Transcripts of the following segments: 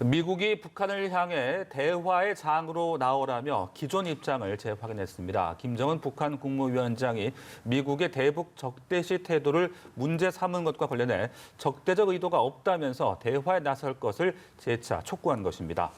미국이 북한을 향해 대화의 장으로 나오라며 기존 입장을 재확인했습니다. 김정은 북한 국무위원장이 미국의 대북 적대시 태도를 문제 삼은 것과 관련해 적대적 의도가 없다면서 대화에 나설 것을 재차 촉구한 것입니다.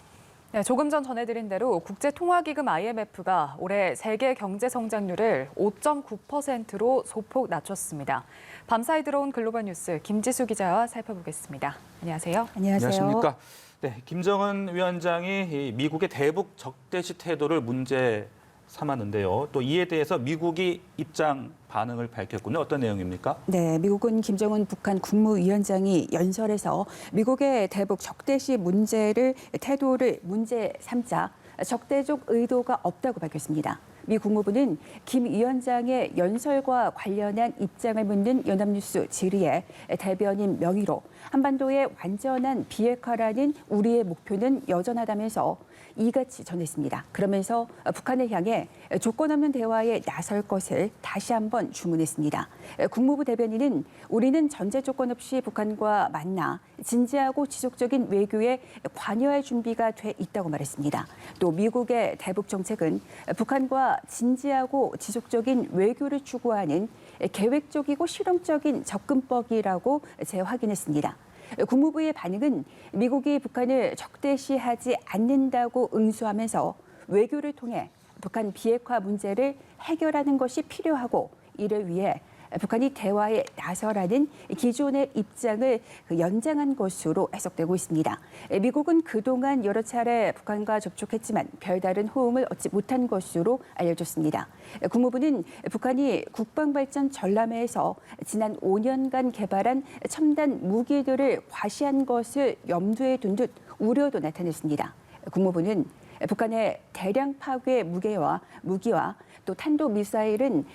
네, 조금 전 전해드린 대로 국제통화기금 IMF가 올해 세계 경제 성장률을 5.9%로 소폭 낮췄습니다. 밤사이 들어온 글로벌 뉴스 김지수 기자와 살펴보겠습니다. 안녕하세요. 안녕하십니까. 네, 김정은 위원장이 미국의 대북 적대시 태도를 문제 삼았는데요. 또 이에 대해서 미국이 입장 반응을 밝혔군요. 어떤 내용입니까? 네, 미국은 김정은 북한 국무위원장이 연설에서 미국의 대북 적대시 태도를 문제 삼자 적대적 의도가 없다고 밝혔습니다. 미 국무부는 김 위원장의 연설과 관련한 입장을 묻는 연합뉴스 질의에 대변인 명의로 한반도의 완전한 비핵화라는 우리의 목표는 여전하다면서 이같이 전했습니다. 그러면서 북한을 향해 조건 없는 대화에 나설 것을 다시 한번 주문했습니다. 국무부 대변인은 우리는 전제 조건 없이 북한과 만나 진지하고 지속적인 외교에 관여할 준비가 돼 있다고 말했습니다. 또 미국의 대북 정책은 북한과 진지하고 지속적인 외교를 추구하는 계획적이고 실용적인 접근법이라고 재확인했습니다. 국무부의 반응은 미국이 북한을 적대시하지 않는다고 응수하면서 외교를 통해 북한 비핵화 문제를 해결하는 것이 필요하고 이를 위해 북한이 대화에 나서라는 기존의 입장을 연장한 것으로 해석되고 있습니다. 미국은 그동안 여러 차례 북한과 접촉했지만 별다른 호응을 얻지 못한 것으로 알려졌습니다. 국무부는 북한이 국방발전 전람회에서 지난 5년간 개발한 첨단 무기들을 과시한 것을 염두에 둔 듯 우려도 나타냈습니다. 국무부는 북한의 대량 파괴 무기와 또 탄도미사일은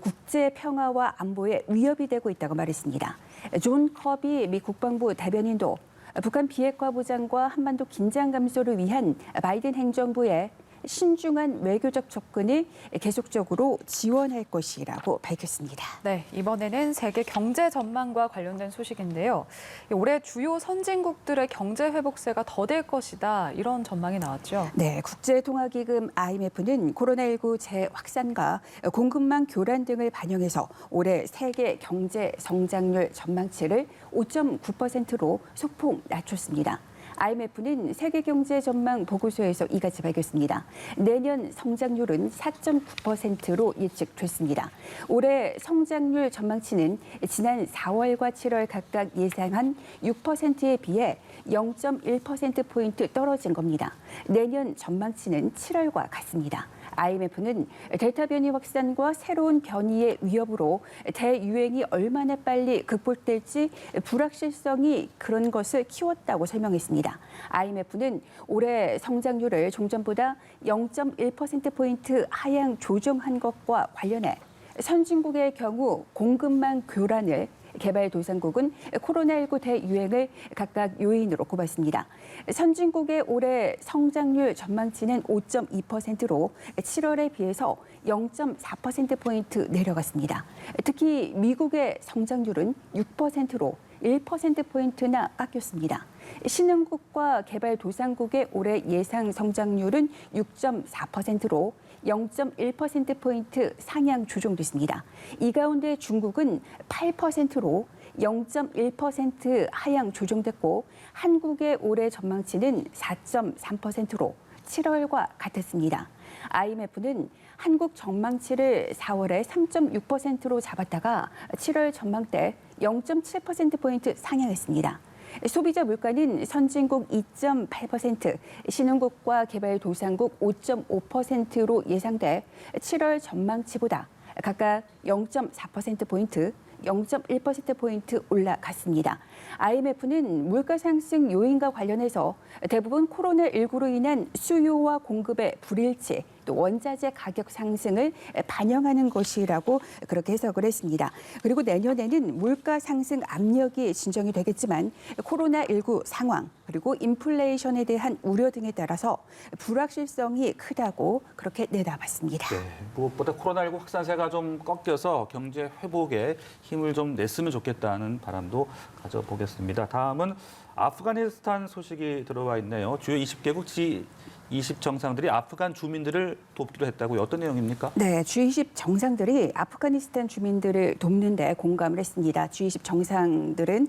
국제 평화와 안보에 위협이 되고 있다고 말했습니다. 존 커비 미 국방부 대변인도 북한 비핵화 보장과 한반도 긴장 감소를 위한 바이든 행정부의 신중한 외교적 접근을 계속적으로 지원할 것이라고 밝혔습니다. 네, 이번에는 세계 경제 전망과 관련된 소식인데요. 올해 주요 선진국들의 경제 회복세가 더딜 것이다, 이런 전망이 나왔죠. 네, 국제통화기금 IMF는 코로나19 재확산과 공급망 교란 등을 반영해서 올해 세계 경제 성장률 전망치를 5.9%로 소폭 낮췄습니다. IMF는 세계경제 전망 보고서에서 이같이 밝혔습니다. 내년 성장률은 4.9%로 예측됐습니다. 올해 성장률 전망치는 지난 4월과 7월 각각 예상한 6%에 비해 0.1%포인트 떨어진 겁니다. 내년 전망치는 7월과 같습니다. IMF는 델타 변이 확산과 새로운 변이의 위협으로 대유행이 얼마나 빨리 극복될지 불확실성이 그런 것을 키웠다고 설명했습니다. IMF는 올해 성장률을 종전보다 0.1%포인트 하향 조정한 것과 관련해 선진국의 경우 공급망 교란을, 개발도상국은 코로나19 대유행을 각각 요인으로 꼽았습니다. 선진국의 올해 성장률 전망치는 5.2%로 7월에 비해서 0.4%포인트 내려갔습니다. 특히 미국의 성장률은 6%로 1%포인트나 깎였습니다. 신흥국과 개발도상국의 올해 예상 성장률은 6.4%로 0.1%포인트 상향 조정됐습니다. 이 가운데 중국은 8%로 0.1% 하향 조정됐고 한국의 올해 전망치는 4.3%로 7월과 같았습니다. IMF는 한국 전망치를 4월에 3.6%로 잡았다가 7월 전망 때 0.7%포인트 상향했습니다. 소비자 물가는 선진국 2.8%, 신흥국과 개발도상국 5.5%로 예상돼 7월 전망치보다 각각 0.4%포인트, 0.1%포인트 올라갔습니다. IMF는 물가 상승 요인과 관련해서 대부분 코로나19로 인한 수요와 공급의 불일치, 또 원자재 가격 상승을 반영하는 것이라고 그렇게 해석을 했습니다. 그리고 내년에는 물가 상승 압력이 진정이 되겠지만 코로나19 상황, 그리고 인플레이션에 대한 우려 등에 따라서 불확실성이 크다고 그렇게 내다봤습니다. 네, 무엇보다 코로나19 확산세가 좀 꺾여서 경제 회복에 힘을 좀 냈으면 좋겠다는 바람도 가져보겠습니다. 다음은 아프가니스탄 소식이 들어와 있네요. 주요 20개국 G20 정상들이 아프간 주민들을 돕기로 했다고요. 어떤 내용입니까? 네, G20 정상들이 아프가니스탄 주민들을 돕는 데 공감을 했습니다. G20 정상들은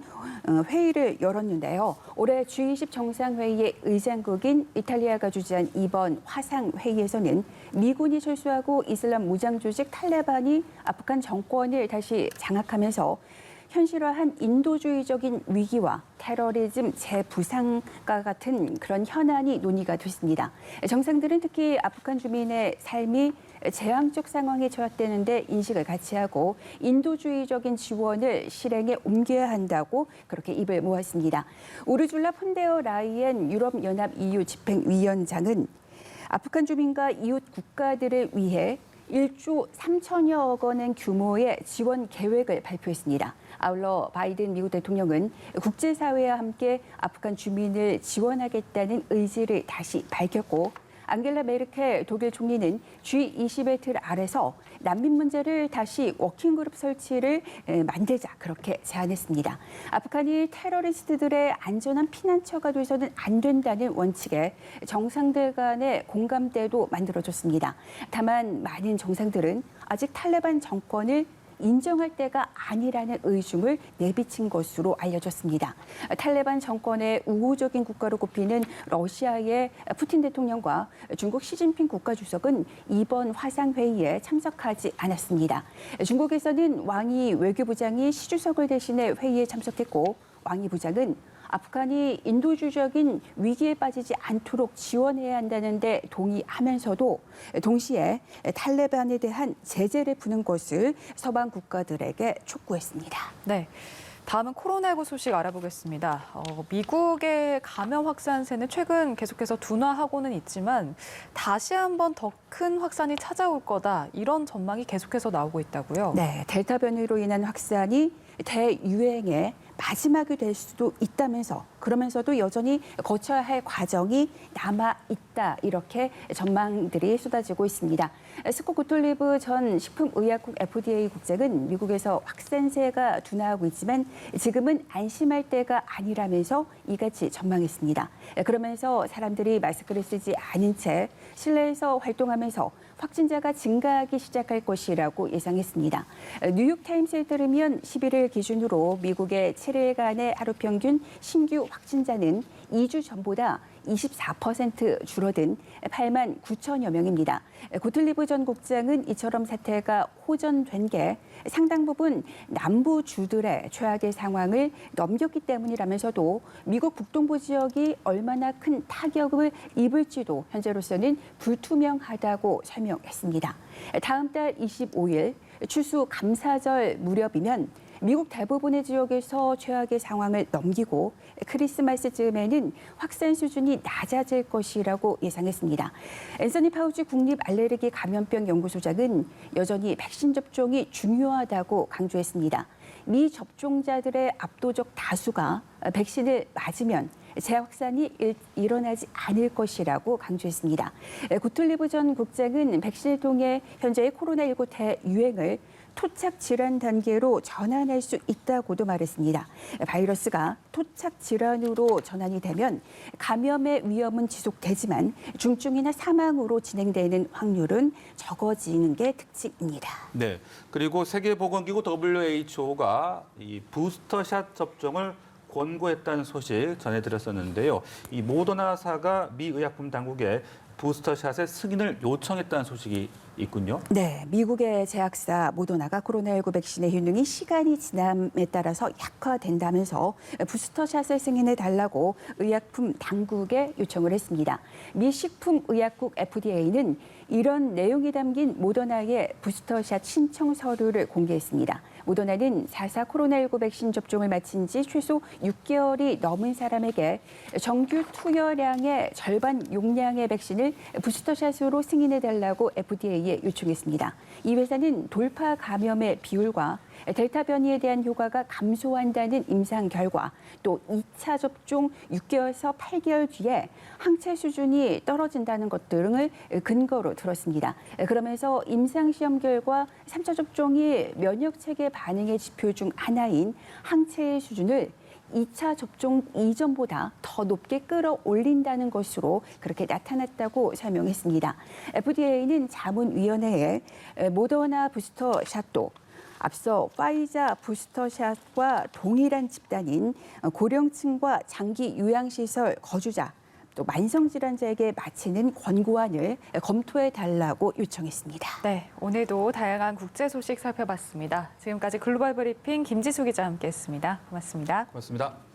회의를 열었는데요. 올해 G20 정상회의의 의장국인 이탈리아가 주재한 이번 화상회의에서는 미군이 철수하고 이슬람 무장조직 탈레반이 아프간 정권을 다시 장악하면서 현실화한 인도주의적인 위기와 테러리즘 재부상과 같은 그런 현안이 논의가 됐습니다. 정상들은 특히 아프간 주민의 삶이 재앙적 상황에 처했다는데 인식을 같이 하고 인도주의적인 지원을 실행에 옮겨야 한다고 그렇게 입을 모았습니다. 우르줄라 폰데어 라이엔 유럽연합 EU 집행위원장은 아프간 주민과 이웃 국가들을 위해 1조 3천여억 원의 규모의 지원 계획을 발표했습니다. 아울러 바이든 미국 대통령은 국제사회와 함께 아프간 주민을 지원하겠다는 의지를 다시 밝혔고 앙겔라 메르켈 독일 총리는 G20의 틀 아래서 난민 문제를 다시 워킹그룹 설치를 만들자 그렇게 제안했습니다. 아프간이 테러리스트들의 안전한 피난처가 돼서는 안 된다는 원칙에 정상들 간의 공감대도 만들어졌습니다. 다만 많은 정상들은 아직 탈레반 정권을 인정할 때가 아니라는 의중을 내비친 것으로 알려졌습니다. 탈레반 정권의 우호적인 국가로 꼽히는 러시아의 푸틴 대통령과 중국 시진핑 국가주석은 이번 화상회의에 참석하지 않았습니다. 중국에서는 왕이 외교부장이 시 주석을 대신해 회의에 참석했고 왕이 부장은 아프간이 인도주의적인 위기에 빠지지 않도록 지원해야 한다는데 동의하면서도 동시에 탈레반에 대한 제재를 푸는 것을 서방 국가들에게 촉구했습니다. 네. 다음은 코로나19 소식 알아보겠습니다. 미국의 감염 확산세는 최근 계속해서 둔화하고는 있지만 다시 한번 더 큰 확산이 찾아올 거다. 이런 전망이 계속해서 나오고 있다고요. 네, 델타 변이로 인한 확산이 대유행의 마지막이 될 수도 있다면서 그러면서도 여전히 거쳐야 할 과정이 남아있다 이렇게 전망들이 쏟아지고 있습니다. 스콧 고톨리브 전 식품의약국 FDA 국장은 미국에서 확산세가 둔화하고 있지만 지금은 안심할 때가 아니라면서 이같이 전망했습니다. 그러면서 사람들이 마스크를 쓰지 않은 채 실내에서 활동하면서 확진자가 증가하기 시작할 것이라고 예상했습니다. 뉴욕타임스에 따르면 11일 기준으로 미국의 7일간의 하루 평균 신규 확진자는 2주 전보다 24% 줄어든 8만 9천여 명입니다. 고틀리브 전 국장은 이처럼 사태가 호전된 게 상당 부분 남부주들의 최악의 상황을 넘겼기 때문이라면서도 미국 북동부 지역이 얼마나 큰 타격을 입을지도 현재로서는 불투명하다고 설명했습니다. 다음 달 25일 추수 감사절 무렵이면 미국 대부분의 지역에서 최악의 상황을 넘기고 크리스마스쯤에는 확산 수준이 낮아질 것이라고 예상했습니다. 앤서니 파우치 국립 알레르기 감염병 연구소장은 여전히 백신 접종이 중요하다고 강조했습니다. 미접종자들의 압도적 다수가 백신을 맞으면 재확산이 일어나지 않을 것이라고 강조했습니다. 고틀리브 전 국장은 백신을 통해 현재의 코로나19 대유행을 토착 질환 단계로 전환할 수 있다고도 말했습니다. 바이러스가 토착 질환으로 전환이 되면 감염의 위험은 지속되지만 중증이나 사망으로 진행되는 확률은 적어지는 게 특징입니다. 네. 그리고 세계보건기구 WHO가 이 부스터샷 접종을 권고했다는 소식 전해드렸었는데요. 이 모더나사가 미 의약품 당국에 부스터샷의 승인을 요청했다는 소식이 있군요. 네, 미국의 제약사 모더나가 코로나19 백신의 효능이 시간이 지남에 따라서 약화된다면서 부스터샷을 승인해달라고 의약품 당국에 요청을 했습니다. 미 식품의약국 FDA는 이런 내용이 담긴 모더나의 부스터샷 신청 서류를 공개했습니다. 모더나는 4사 코로나19 백신 접종을 마친 지 최소 6개월이 넘은 사람에게 정규 투여량의 절반 용량의 백신을 부스터샷으로 승인해달라고 FDA에 요청했습니다. 이 회사는 돌파 감염의 비율과 델타 변이에 대한 효과가 감소한다는 임상 결과, 또 2차 접종 6개월에서 8개월 뒤에 항체 수준이 떨어진다는 것 등을 근거로 들었습니다. 그러면서 임상시험 결과 3차 접종이 면역체계 반응의 지표 중 하나인 항체의 수준을 2차 접종 이전보다 더 높게 끌어올린다는 것으로 그렇게 나타났다고 설명했습니다. FDA는 자문위원회에 모더나 부스터샷도 앞서 파이자 부스터샷과 동일한 집단인 고령층과 장기 요양시설 거주자, 또 만성질환자에게 마치는 권고안을 검토해달라고 요청했습니다. 네, 오늘도 다양한 국제 소식 살펴봤습니다. 지금까지 글로벌 브리핑 김지수 기자와 함께했습니다. 고맙습니다. 고맙습니다.